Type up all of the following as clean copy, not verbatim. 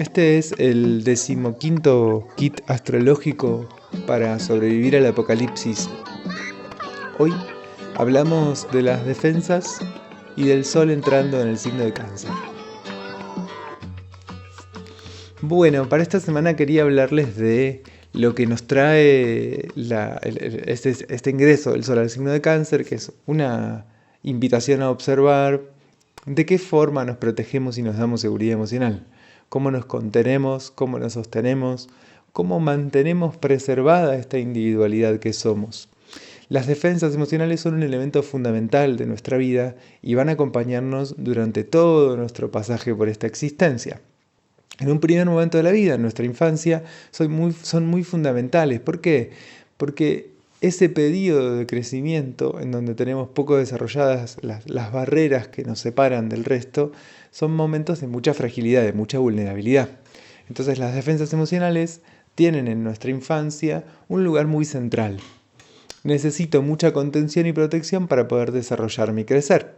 Este es el 15º kit astrológico para sobrevivir al apocalipsis. Hoy hablamos de las defensas y del sol entrando en el signo de Cáncer. Bueno, para esta semana quería hablarles de lo que nos trae este ingreso del sol al signo de Cáncer, que es una invitación a observar de qué forma nos protegemos y nos damos seguridad emocional, cómo nos contenemos, cómo nos sostenemos, cómo mantenemos preservada esta individualidad que somos. Las defensas emocionales son un elemento fundamental de nuestra vida y van a acompañarnos durante todo nuestro pasaje por esta existencia. En un primer momento de la vida, en nuestra infancia, son muy fundamentales. ¿Por qué? Porque ese periodo de crecimiento en donde tenemos poco desarrolladas las barreras que nos separan del resto, son momentos de mucha fragilidad, de mucha vulnerabilidad. Entonces las defensas emocionales tienen en nuestra infancia un lugar muy central. Necesito mucha contención y protección para poder desarrollarme y crecer.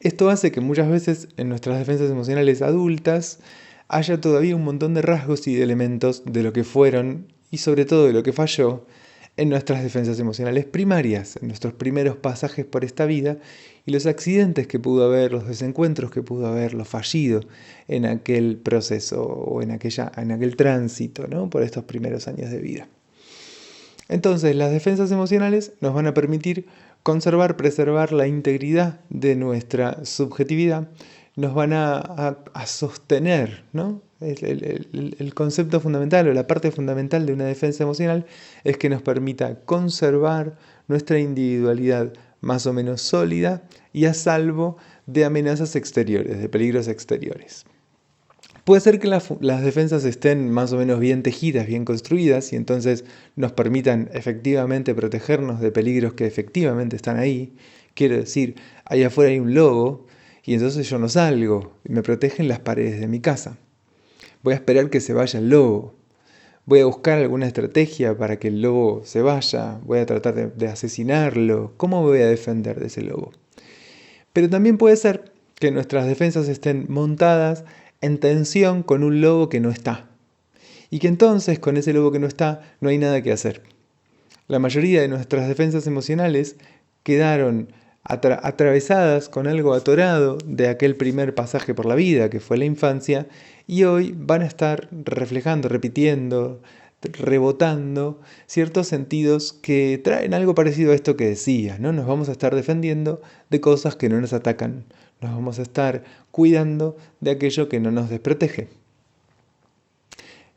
Esto hace que muchas veces en nuestras defensas emocionales adultas haya todavía un montón de rasgos y de elementos de lo que fueron y sobre todo de lo que falló en nuestras defensas emocionales primarias, en nuestros primeros pasajes por esta vida y los accidentes que pudo haber, los desencuentros que pudo haber, lo fallido en aquel proceso o en aquel tránsito, ¿no? Por estos primeros años de vida. Entonces, las defensas emocionales nos van a permitir preservar la integridad de nuestra subjetividad, nos van a sostener, ¿no? El concepto fundamental o la parte fundamental de una defensa emocional es que nos permita conservar nuestra individualidad más o menos sólida y a salvo de amenazas exteriores, de peligros exteriores. Puede ser que las defensas estén más o menos bien tejidas, bien construidas y entonces nos permitan efectivamente protegernos de peligros que efectivamente están ahí. Quiero decir, allá afuera hay un lobo y entonces yo no salgo y me protegen las paredes de mi casa. Voy a esperar que se vaya el lobo. Voy a buscar alguna estrategia para que el lobo se vaya. Voy a tratar de asesinarlo. ¿Cómo me voy a defender de ese lobo? Pero también puede ser que nuestras defensas estén montadas en tensión con un lobo que no está. Y que entonces con ese lobo que no está no hay nada que hacer. La mayoría de nuestras defensas emocionales quedaron atravesadas con algo atorado de aquel primer pasaje por la vida que fue la infancia y hoy van a estar reflejando, repitiendo, rebotando ciertos sentidos que traen algo parecido a esto que decía, ¿no? Nos vamos a estar defendiendo de cosas que no nos atacan, nos vamos a estar cuidando de aquello que no nos desprotege.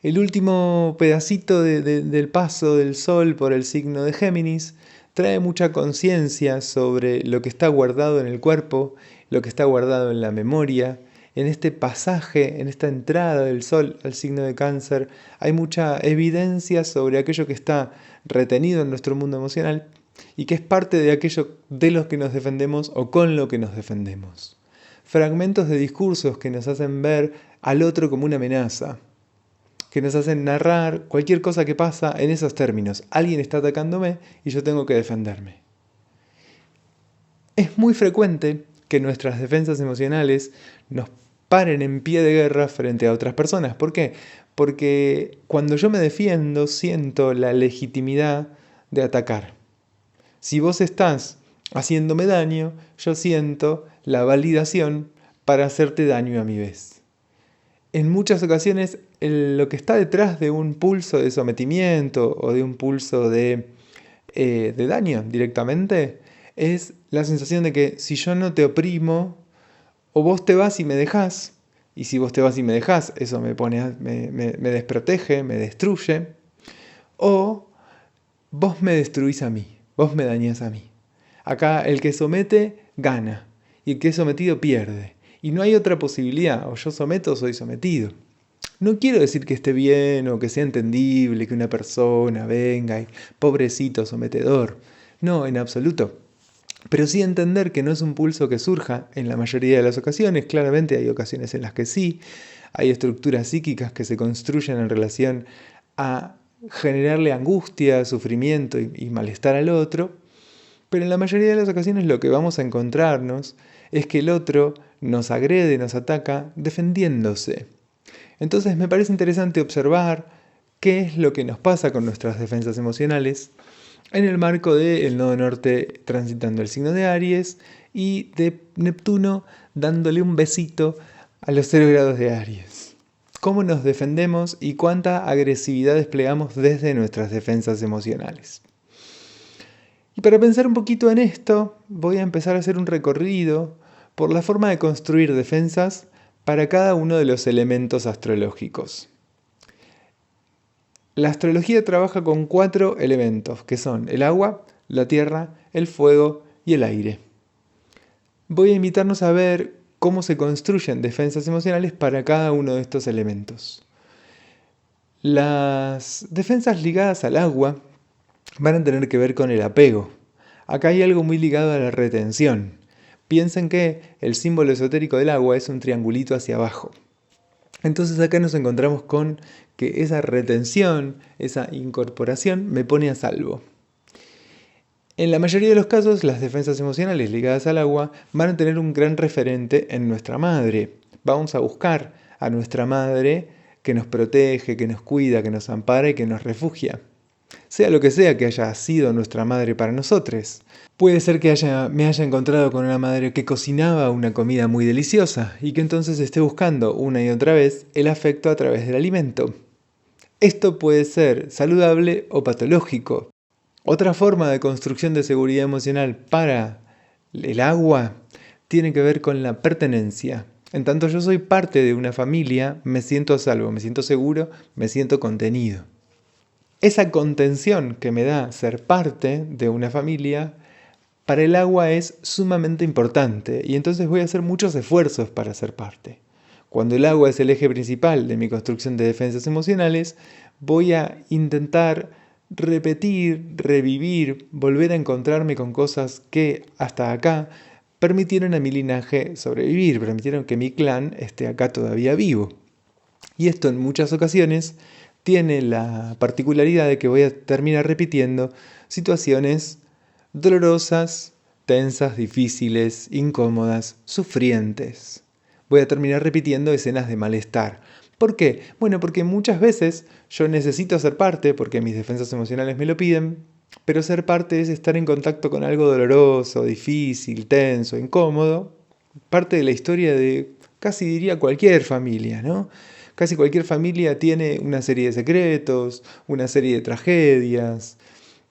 El último pedacito del paso del sol por el signo de Géminis trae mucha conciencia sobre lo que está guardado en el cuerpo, lo que está guardado en la memoria. En este pasaje, en esta entrada del sol al signo de Cáncer, hay mucha evidencia sobre aquello que está retenido en nuestro mundo emocional y que es parte de aquello de los que nos defendemos o con lo que nos defendemos. Fragmentos de discursos que nos hacen ver al otro como una amenaza, que nos hacen narrar cualquier cosa que pasa en esos términos. Alguien está atacándome y yo tengo que defenderme. Es muy frecuente que nuestras defensas emocionales nos paren en pie de guerra frente a otras personas. ¿Por qué? Porque cuando yo me defiendo siento la legitimidad de atacar. Si vos estás haciéndome daño, yo siento la validación para hacerte daño a mi vez. En muchas ocasiones lo que está detrás de un pulso de sometimiento o de un pulso de daño directamente es la sensación de que si yo no te oprimo o vos te vas y me dejás, y si vos te vas y me dejás, eso me desprotege, me destruye, o vos me destruís a mí, vos me dañás a mí. Acá el que somete gana y el que es sometido pierde. Y no hay otra posibilidad, o yo someto o soy sometido. No quiero decir que esté bien o que sea entendible que una persona venga y pobrecito sometedor. No, en absoluto. Pero sí entender que no es un pulso que surja en la mayoría de las ocasiones. Claramente hay ocasiones en las que sí. Hay estructuras psíquicas que se construyen en relación a generarle angustia, sufrimiento y malestar al otro. Pero en la mayoría de las ocasiones lo que vamos a encontrarnos es que el otro nos agrede, nos ataca defendiéndose. Entonces me parece interesante observar qué es lo que nos pasa con nuestras defensas emocionales en el marco del nodo norte transitando el signo de Aries y de Neptuno dándole un besito a los 0 grados de Aries. ¿Cómo nos defendemos y cuánta agresividad desplegamos desde nuestras defensas emocionales? Y para pensar un poquito en esto, voy a empezar a hacer un recorrido por la forma de construir defensas para cada uno de los elementos astrológicos. La astrología trabaja con 4 elementos, que son el agua, la tierra, el fuego y el aire. Voy a invitarnos a ver cómo se construyen defensas emocionales para cada uno de estos elementos. Las defensas ligadas al agua van a tener que ver con el apego. Acá hay algo muy ligado a la retención. Piensen que el símbolo esotérico del agua es un triangulito hacia abajo. Entonces acá nos encontramos con que esa retención, esa incorporación me pone a salvo. En la mayoría de los casos, las defensas emocionales ligadas al agua van a tener un gran referente en nuestra madre. Vamos a buscar a nuestra madre que nos protege, que nos cuida, que nos ampara y que nos refugia. Sea lo que sea que haya sido nuestra madre para nosotros. Puede ser que me haya encontrado con una madre que cocinaba una comida muy deliciosa y que entonces esté buscando una y otra vez el afecto a través del alimento. Esto puede ser saludable o patológico. Otra forma de construcción de seguridad emocional para el agua tiene que ver con la pertenencia. En tanto yo soy parte de una familia, me siento a salvo, me siento seguro, me siento contenido. Esa contención que me da ser parte de una familia, para el agua es sumamente importante y entonces voy a hacer muchos esfuerzos para ser parte. Cuando el agua es el eje principal de mi construcción de defensas emocionales, voy a intentar repetir, revivir, volver a encontrarme con cosas que hasta acá permitieron a mi linaje sobrevivir, permitieron que mi clan esté acá todavía vivo. Y esto en muchas ocasiones tiene la particularidad de que voy a terminar repitiendo situaciones dolorosas, tensas, difíciles, incómodas, sufrientes. Voy a terminar repitiendo escenas de malestar. ¿Por qué? Bueno, porque muchas veces yo necesito ser parte, porque mis defensas emocionales me lo piden, pero ser parte es estar en contacto con algo doloroso, difícil, tenso, incómodo, parte de la historia de casi diría cualquier familia, ¿no? Casi cualquier familia tiene una serie de secretos, una serie de tragedias.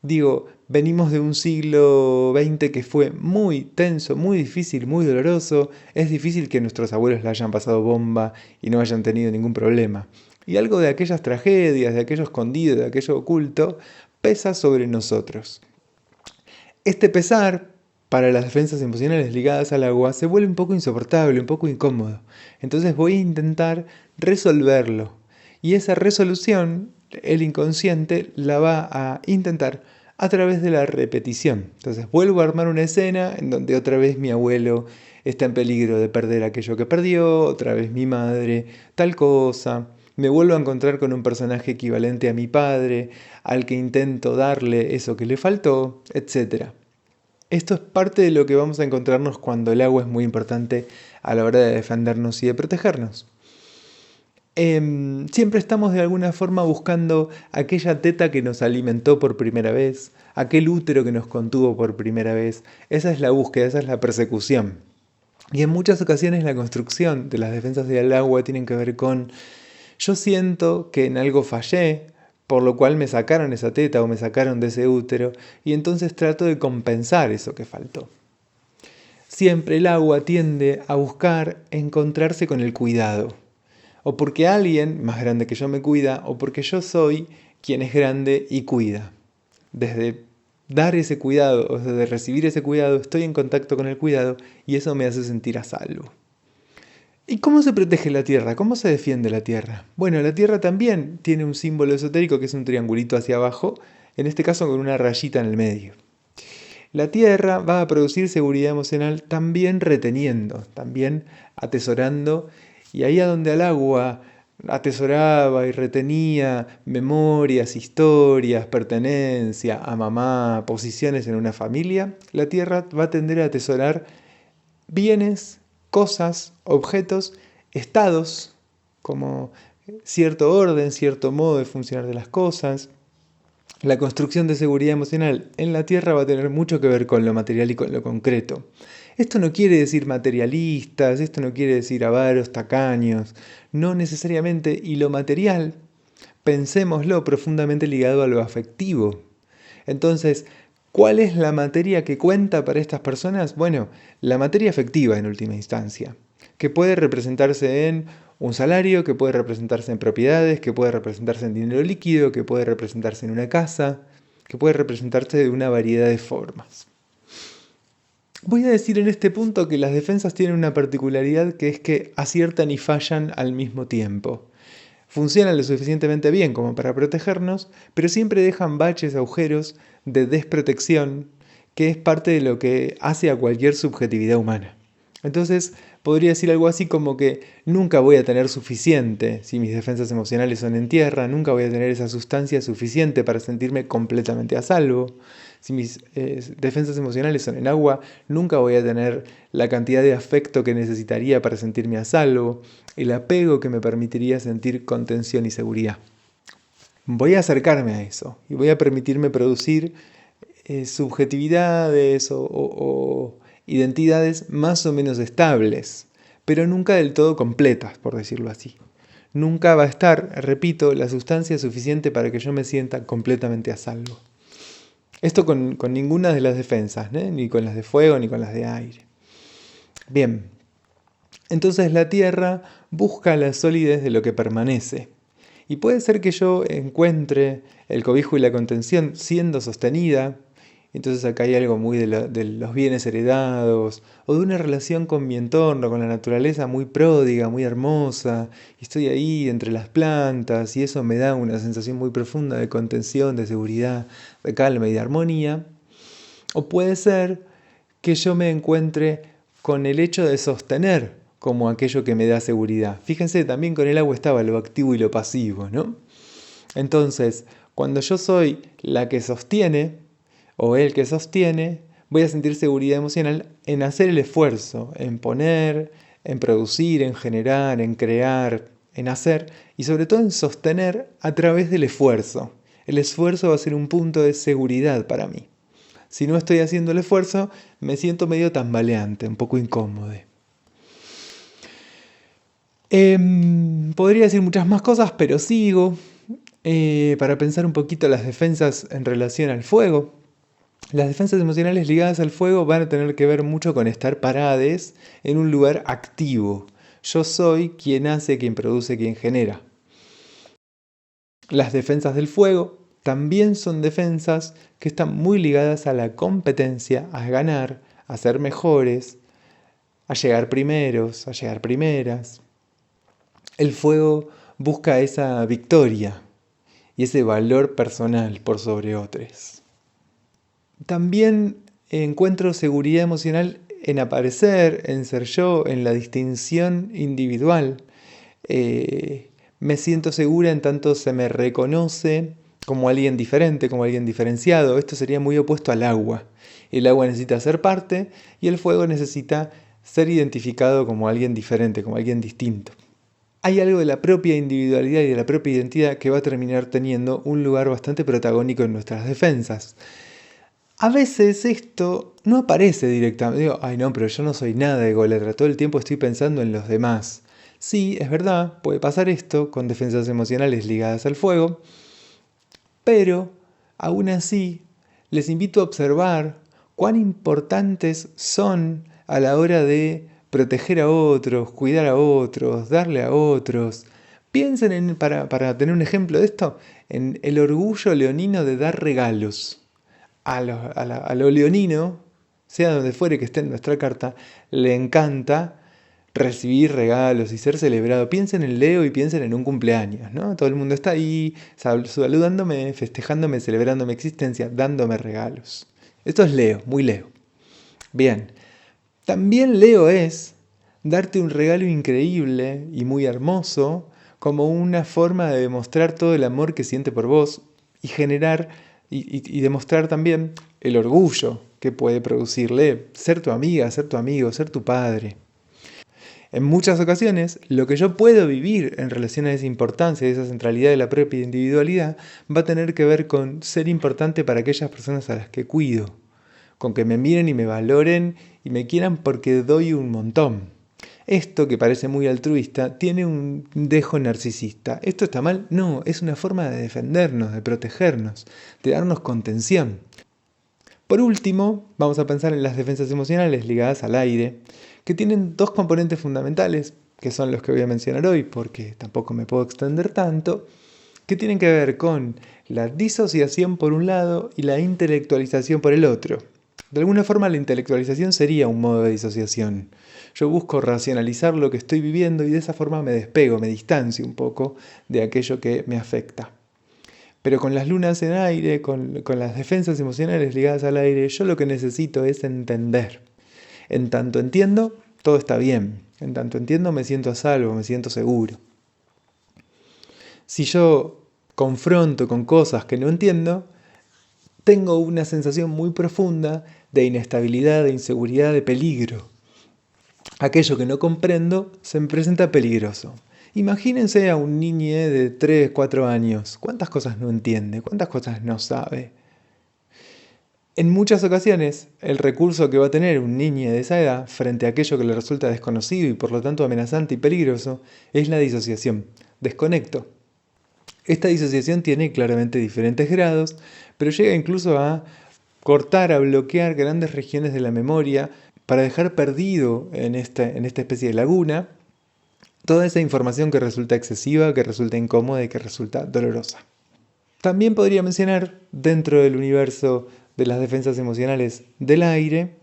Digo, venimos de un siglo XX que fue muy tenso, muy difícil, muy doloroso. Es difícil que nuestros abuelos la hayan pasado bomba y no hayan tenido ningún problema. Y algo de aquellas tragedias, de aquello escondido, de aquello oculto, pesa sobre nosotros. Este pesar, para las defensas emocionales ligadas al agua, se vuelve un poco insoportable, un poco incómodo. Entonces voy a intentar resolverlo. Y esa resolución, el inconsciente la va a intentar a través de la repetición. Entonces vuelvo a armar una escena en donde otra vez mi abuelo está en peligro de perder aquello que perdió, otra vez mi madre, tal cosa. Me vuelvo a encontrar con un personaje equivalente a mi padre, al que intento darle eso que le faltó, etc. Esto es parte de lo que vamos a encontrarnos cuando el agua es muy importante a la hora de defendernos y de protegernos. Siempre estamos de alguna forma buscando aquella teta que nos alimentó por primera vez, aquel útero que nos contuvo por primera vez. Esa es la búsqueda, esa es la persecución. Y en muchas ocasiones la construcción de las defensas del agua tienen que ver con yo siento que en algo fallé, por lo cual me sacaron esa teta o me sacaron de ese útero, y entonces trato de compensar eso que faltó. Siempre el agua tiende a buscar encontrarse con el cuidado. O porque alguien más grande que yo me cuida, o porque yo soy quien es grande y cuida. Desde dar ese cuidado, o desde recibir ese cuidado, estoy en contacto con el cuidado y eso me hace sentir a salvo. ¿Y cómo se protege la Tierra? ¿Cómo se defiende la Tierra? Bueno, la Tierra también tiene un símbolo esotérico que es un triangulito hacia abajo, en este caso con una rayita en el medio. La Tierra va a producir seguridad emocional también reteniendo, también atesorando, y ahí a donde el agua atesoraba y retenía memorias, historias, pertenencia a mamá, posiciones en una familia, la Tierra va a tender a atesorar bienes, cosas, objetos, estados, como cierto orden, cierto modo de funcionar de las cosas. La construcción de seguridad emocional en la Tierra va a tener mucho que ver con lo material y con lo concreto. Esto no quiere decir materialistas, esto no quiere decir avaros, tacaños, no necesariamente, y lo material, pensémoslo profundamente ligado a lo afectivo. Entonces, ¿cuál es la materia que cuenta para estas personas? Bueno, la materia afectiva en última instancia, que puede representarse en un salario, que puede representarse en propiedades, que puede representarse en dinero líquido, que puede representarse en una casa, que puede representarse de una variedad de formas. Voy a decir en este punto que las defensas tienen una particularidad, que es que aciertan y fallan al mismo tiempo. Funcionan lo suficientemente bien como para protegernos, pero siempre dejan baches, agujeros de desprotección, que es parte de lo que hace a cualquier subjetividad humana. Entonces, podría decir algo así como que nunca voy a tener suficiente si mis defensas emocionales son en tierra, nunca voy a tener esa sustancia suficiente para sentirme completamente a salvo. Si mis defensas emocionales son en agua, nunca voy a tener la cantidad de afecto que necesitaría para sentirme a salvo, el apego que me permitiría sentir contención y seguridad. Voy a acercarme a eso y voy a permitirme producir subjetividades o identidades más o menos estables, pero nunca del todo completas, por decirlo así. Nunca va a estar, repito, la sustancia suficiente para que yo me sienta completamente a salvo. Esto con ninguna de las defensas, ni con las de fuego ni con las de aire. Bien, entonces la Tierra busca la solidez de lo que permanece. Y puede ser que yo encuentre el cobijo y la contención siendo sostenida. Entonces acá hay algo muy de los bienes heredados, o de una relación con mi entorno, con la naturaleza muy pródiga, muy hermosa, y estoy ahí entre las plantas, y eso me da una sensación muy profunda de contención, de seguridad, de calma y de armonía. O puede ser que yo me encuentre con el hecho de sostener como aquello que me da seguridad. Fíjense, también con el agua estaba lo activo y lo pasivo, ¿no? Entonces, cuando yo soy la que sostiene, o el que sostiene, voy a sentir seguridad emocional en hacer el esfuerzo, en poner, en producir, en generar, en crear, en hacer y sobre todo en sostener a través del esfuerzo. El esfuerzo va a ser un punto de seguridad para mí. Si no estoy haciendo el esfuerzo, me siento medio tambaleante, un poco incómodo. Podría decir muchas más cosas, pero sigo para pensar un poquito las defensas en relación al fuego. Las defensas emocionales ligadas al fuego van a tener que ver mucho con estar parades en un lugar activo. Yo soy quien hace, quien produce, quien genera. Las defensas del fuego también son defensas que están muy ligadas a la competencia, a ganar, a ser mejores, a llegar primeros, a llegar primeras. El fuego busca esa victoria y ese valor personal por sobre otros. También encuentro seguridad emocional en aparecer, en ser yo, en la distinción individual. Me siento segura en tanto se me reconoce como alguien diferente, como alguien diferenciado. Esto sería muy opuesto al agua. El agua necesita ser parte y el fuego necesita ser identificado como alguien diferente, como alguien distinto. Hay algo de la propia individualidad y de la propia identidad que va a terminar teniendo un lugar bastante protagónico en nuestras defensas. A veces esto no aparece directamente. Digo, ay no, pero yo no soy nada ególatra, todo el tiempo estoy pensando en los demás. Sí, es verdad, puede pasar esto con defensas emocionales ligadas al fuego, pero aún así les invito a observar cuán importantes son a la hora de proteger a otros, cuidar a otros, darle a otros. Piensen para tener un ejemplo de esto, en el orgullo leonino de dar regalos. A lo leonino, sea donde fuere que esté en nuestra carta, le encanta recibir regalos y ser celebrado. Piensen en Leo y piensen en un cumpleaños, ¿no? Todo el mundo está ahí saludándome, festejándome, celebrando mi existencia, dándome regalos. Esto es Leo, muy Leo. Bien, también Leo es darte un regalo increíble y muy hermoso como una forma de demostrar todo el amor que siente por vos y generar y demostrar también el orgullo que puede producirle ser tu amiga, ser tu amigo, ser tu padre. En muchas ocasiones, lo que yo puedo vivir en relación a esa importancia y esa centralidad de la propia individualidad va a tener que ver con ser importante para aquellas personas a las que cuido, con que me miren y me valoren y me quieran porque doy un montón. Esto, que parece muy altruista, tiene un dejo narcisista. ¿Esto está mal? No, es una forma de defendernos, de protegernos, de darnos contención. Por último, vamos a pensar en las defensas emocionales ligadas al aire, que tienen dos componentes fundamentales, que son los que voy a mencionar hoy, porque tampoco me puedo extender tanto, que tienen que ver con la disociación por un lado y la intelectualización por el otro. De alguna forma la intelectualización sería un modo de disociación. Yo busco racionalizar lo que estoy viviendo y de esa forma me despego, me distancio un poco de aquello que me afecta. Pero con las lunas en aire, con las defensas emocionales ligadas al aire, yo lo que necesito es entender. En tanto entiendo, todo está bien. En tanto entiendo, me siento a salvo, me siento seguro. Si yo confronto con cosas que no entiendo, tengo una sensación muy profunda de inestabilidad, de inseguridad, de peligro. Aquello que no comprendo se me presenta peligroso. Imagínense a un niño de 3, 4 años. ¿Cuántas cosas no entiende? ¿Cuántas cosas no sabe? En muchas ocasiones, el recurso que va a tener un niño de esa edad frente a aquello que le resulta desconocido y por lo tanto amenazante y peligroso es la disociación. Desconecto. Esta disociación tiene claramente diferentes grados, pero llega incluso a cortar, a bloquear grandes regiones de la memoria para dejar perdido en esta especie de laguna toda esa información que resulta excesiva, que resulta incómoda y que resulta dolorosa. También podría mencionar, dentro del universo de las defensas emocionales del aire,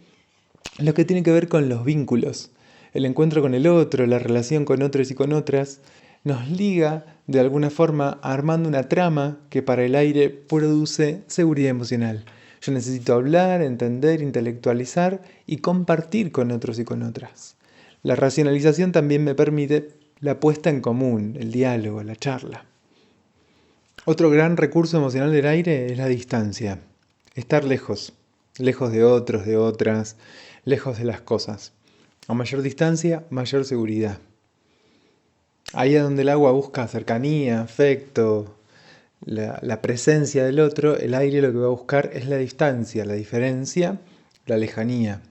lo que tiene que ver con los vínculos. El encuentro con el otro, la relación con otros y con otras, nos liga de alguna forma armando una trama que para el aire produce seguridad emocional. Yo necesito hablar, entender, intelectualizar y compartir con otros y con otras. La racionalización también me permite la puesta en común, el diálogo, la charla. Otro gran recurso emocional del aire es la distancia. Estar lejos, lejos de otros, de otras, lejos de las cosas. A mayor distancia, mayor seguridad. Ahí es donde el agua busca cercanía, afecto, la presencia del otro, el aire lo que va a buscar es la distancia, la diferencia, la lejanía.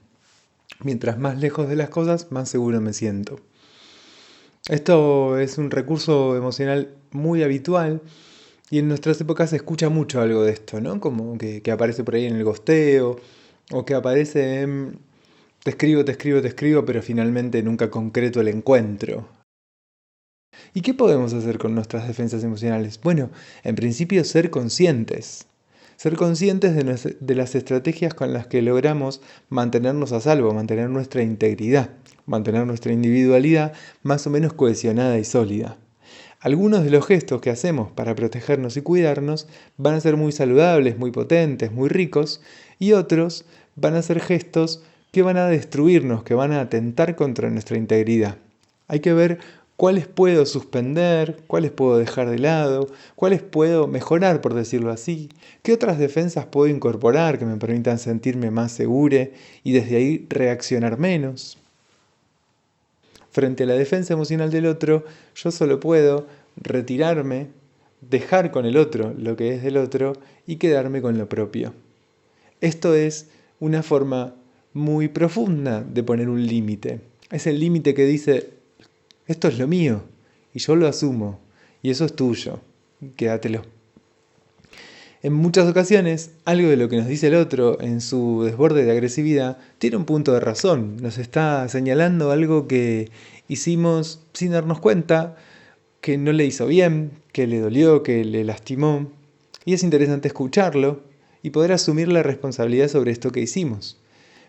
Mientras más lejos de las cosas, más seguro me siento. Esto es un recurso emocional muy habitual y en nuestras épocas se escucha mucho algo de esto, ¿no? Como que aparece por ahí en el gosteo o que aparece en te escribo, pero finalmente nunca concreto el encuentro. ¿Y qué podemos hacer con nuestras defensas emocionales? Bueno, en principio ser conscientes. Ser conscientes de las estrategias con las que logramos mantenernos a salvo, mantener nuestra integridad, mantener nuestra individualidad más o menos cohesionada y sólida. Algunos de los gestos que hacemos para protegernos y cuidarnos van a ser muy saludables, muy potentes, muy ricos, y otros van a ser gestos que van a destruirnos, que van a atentar contra nuestra integridad. Hay que ver cuáles puedo suspender, cuáles puedo dejar de lado, cuáles puedo mejorar, por decirlo así, qué otras defensas puedo incorporar que me permitan sentirme más seguro y desde ahí reaccionar menos. Frente a la defensa emocional del otro, yo solo puedo retirarme, dejar con el otro lo que es del otro y quedarme con lo propio. Esto es una forma muy profunda de poner un límite. Es el límite que dice, esto es lo mío y yo lo asumo y eso es tuyo, quédatelo. En muchas ocasiones, algo de lo que nos dice el otro en su desborde de agresividad tiene un punto de razón. Nos está señalando algo que hicimos sin darnos cuenta, que no le hizo bien, que le dolió, que le lastimó. Y es interesante escucharlo y poder asumir la responsabilidad sobre esto que hicimos.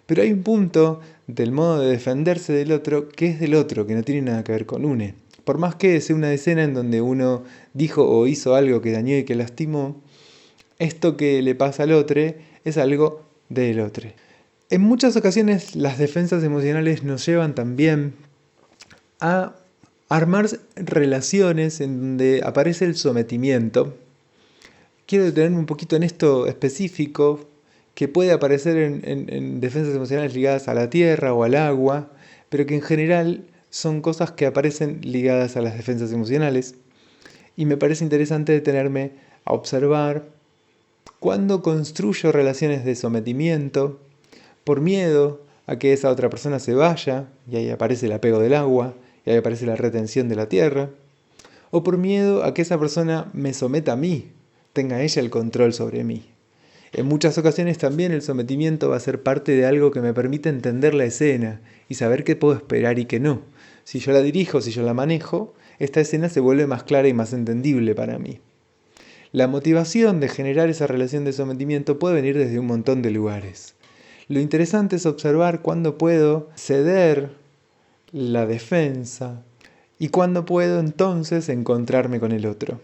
Pero hay un punto del modo de defenderse del otro que es del otro, que no tiene nada que ver con uno. Por más que sea una escena en donde uno dijo o hizo algo que dañó y que lastimó, esto que le pasa al otro es algo del otro. En muchas ocasiones las defensas emocionales nos llevan también a armar relaciones en donde aparece el sometimiento. Quiero detenerme un poquito en esto específico que puede aparecer en defensas emocionales ligadas a la tierra o al agua, pero que en general son cosas que aparecen ligadas a las defensas emocionales y me parece interesante detenerme a observar cuándo construyo relaciones de sometimiento por miedo a que esa otra persona se vaya, y ahí aparece el apego del agua, y ahí aparece la retención de la tierra, o por miedo a que esa persona me someta a mí, tenga ella el control sobre mí. En muchas ocasiones también el sometimiento va a ser parte de algo que me permite entender la escena y saber qué puedo esperar y qué no. Si yo la dirijo, si yo la manejo, esta escena se vuelve más clara y más entendible para mí. La motivación de generar esa relación de sometimiento puede venir desde un montón de lugares. Lo interesante es observar cuándo puedo ceder la defensa y cuándo puedo entonces encontrarme con el otro.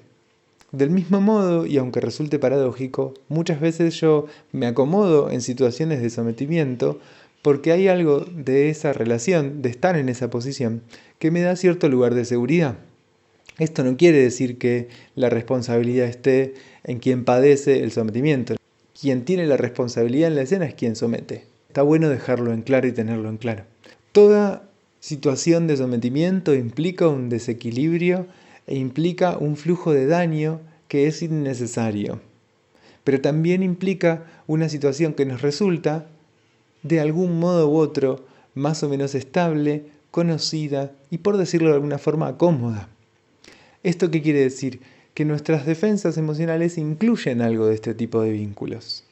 Del mismo modo, y aunque resulte paradójico, muchas veces yo me acomodo en situaciones de sometimiento porque hay algo de esa relación, de estar en esa posición, que me da cierto lugar de seguridad. Esto no quiere decir que la responsabilidad esté en quien padece el sometimiento. Quien tiene la responsabilidad en la escena es quien somete. Está bueno dejarlo en claro y tenerlo en claro. Toda situación de sometimiento implica un desequilibrio e implica un flujo de daño que es innecesario. Pero también implica una situación que nos resulta, de algún modo u otro, más o menos estable, conocida y, por decirlo de alguna forma, cómoda. ¿Esto qué quiere decir? Que nuestras defensas emocionales incluyen algo de este tipo de vínculos.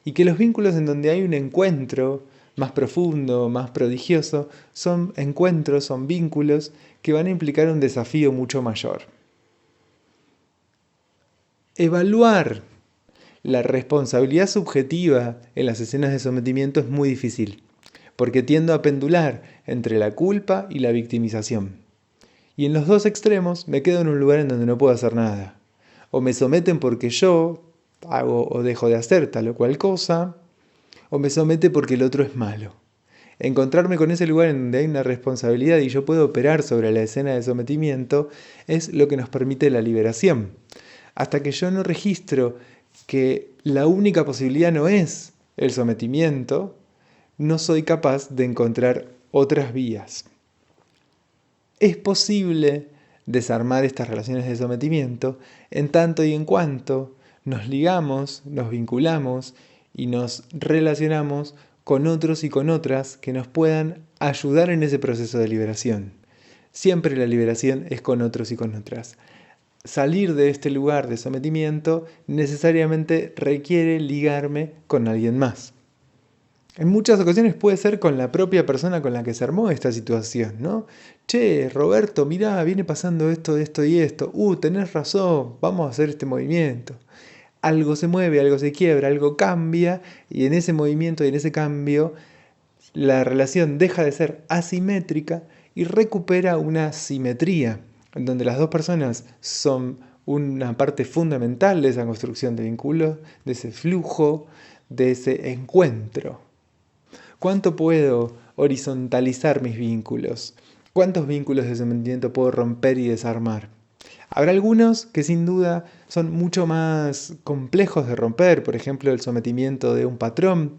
Y que los vínculos en donde hay un encuentro más profundo, más prodigioso, son encuentros, son vínculos que van a implicar un desafío mucho mayor. Evaluar la responsabilidad subjetiva en las escenas de sometimiento es muy difícil, porque tiendo a pendular entre la culpa y la victimización. Y en los dos extremos me quedo en un lugar en donde no puedo hacer nada. O me someten porque yo hago o dejo de hacer tal o cual cosa, o me somete porque el otro es malo. Encontrarme con ese lugar en donde hay una responsabilidad y yo puedo operar sobre la escena de sometimiento es lo que nos permite la liberación. Hasta que yo no registro que la única posibilidad no es el sometimiento, no soy capaz de encontrar otras vías. Es posible desarmar estas relaciones de sometimiento en tanto y en cuanto nos ligamos, nos vinculamos y nos relacionamos con otros y con otras que nos puedan ayudar en ese proceso de liberación. Siempre la liberación es con otros y con otras. Salir de este lugar de sometimiento necesariamente requiere ligarme con alguien más. En muchas ocasiones puede ser con la propia persona con la que se armó esta situación, ¿no? Che, Roberto, mirá, viene pasando esto, esto y esto. Tenés razón, vamos a hacer este movimiento. Algo se mueve, algo se quiebra, algo cambia, y en ese movimiento y en ese cambio, la relación deja de ser asimétrica y recupera una simetría, en donde las dos personas son una parte fundamental de esa construcción de vínculos, de ese flujo, de ese encuentro. ¿Cuánto puedo horizontalizar mis vínculos? ¿Cuántos vínculos de sometimiento puedo romper y desarmar? Habrá algunos que sin duda son mucho más complejos de romper, por ejemplo el sometimiento de un patrón,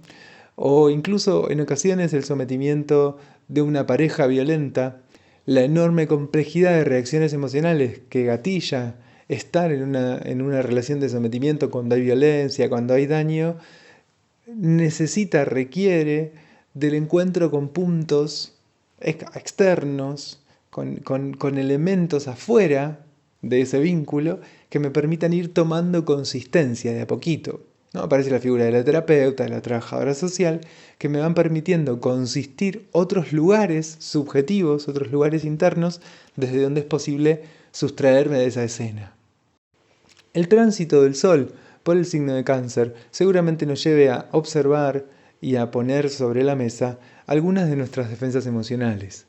o incluso en ocasiones el sometimiento de una pareja violenta, la enorme complejidad de reacciones emocionales que gatilla estar en una relación de sometimiento cuando hay violencia, cuando hay daño, requiere del encuentro con puntos externos, con elementos afuera de ese vínculo que me permitan ir tomando consistencia de a poquito, ¿no? Aparece la figura de la terapeuta, de la trabajadora social, que me van permitiendo consistir otros lugares subjetivos, otros lugares internos, desde donde es posible sustraerme de esa escena. El tránsito del Sol por el signo de Cáncer seguramente nos lleve a observar y a poner sobre la mesa algunas de nuestras defensas emocionales.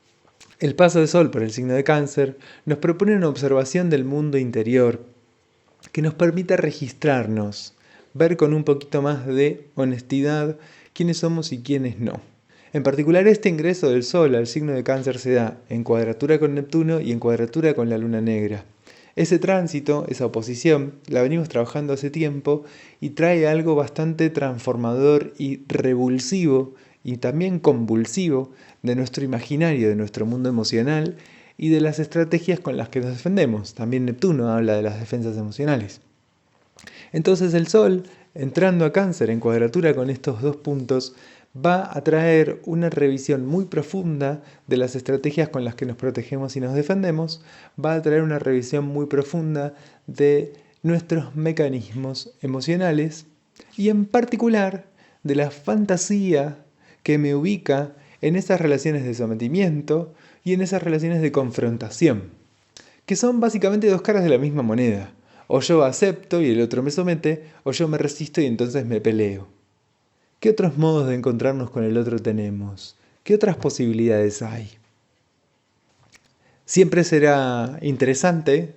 El paso de Sol por el signo de Cáncer nos propone una observación del mundo interior que nos permita registrarnos, ver con un poquito más de honestidad quiénes somos y quiénes no. En particular, este ingreso del Sol al signo de Cáncer se da en cuadratura con Neptuno y en cuadratura con la Luna Negra. Ese tránsito, esa oposición, la venimos trabajando hace tiempo y trae algo bastante transformador y revulsivo y también convulsivo de nuestro imaginario, de nuestro mundo emocional y de las estrategias con las que nos defendemos. También Neptuno habla de las defensas emocionales. Entonces el Sol, entrando a Cáncer en cuadratura con estos dos puntos, va a traer una revisión muy profunda de las estrategias con las que nos protegemos y nos defendemos, va a traer una revisión muy profunda de nuestros mecanismos emocionales y en particular de la fantasía que me ubica en esas relaciones de sometimiento y en esas relaciones de confrontación, que son básicamente dos caras de la misma moneda. O yo acepto y el otro me somete, o yo me resisto y entonces me peleo. ¿Qué otros modos de encontrarnos con el otro tenemos? ¿Qué otras posibilidades hay? Siempre será interesante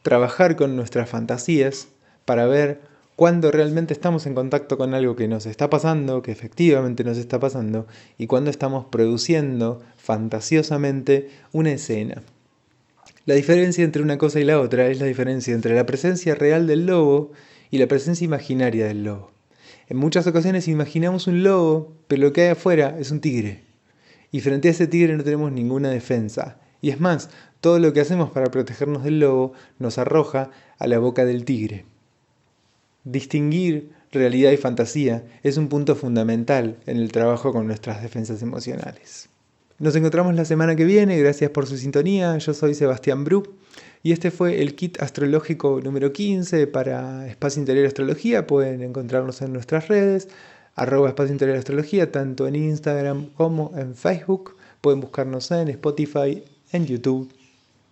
trabajar con nuestras fantasías para ver cuándo realmente estamos en contacto con algo que nos está pasando, que efectivamente nos está pasando, y cuándo estamos produciendo fantasiosamente una escena. La diferencia entre una cosa y la otra es la diferencia entre la presencia real del lobo y la presencia imaginaria del lobo. En muchas ocasiones imaginamos un lobo, pero lo que hay afuera es un tigre. Y frente a ese tigre no tenemos ninguna defensa. Y es más, todo lo que hacemos para protegernos del lobo nos arroja a la boca del tigre. Distinguir realidad y fantasía es un punto fundamental en el trabajo con nuestras defensas emocionales. Nos encontramos la semana que viene, gracias por su sintonía, yo soy Sebastián Bru y este fue el kit astrológico número 15 para Espacio Interior Astrología. Pueden encontrarnos en nuestras redes, @Espacio Interior Astrología, tanto en Instagram como en Facebook. Pueden buscarnos en Spotify, en YouTube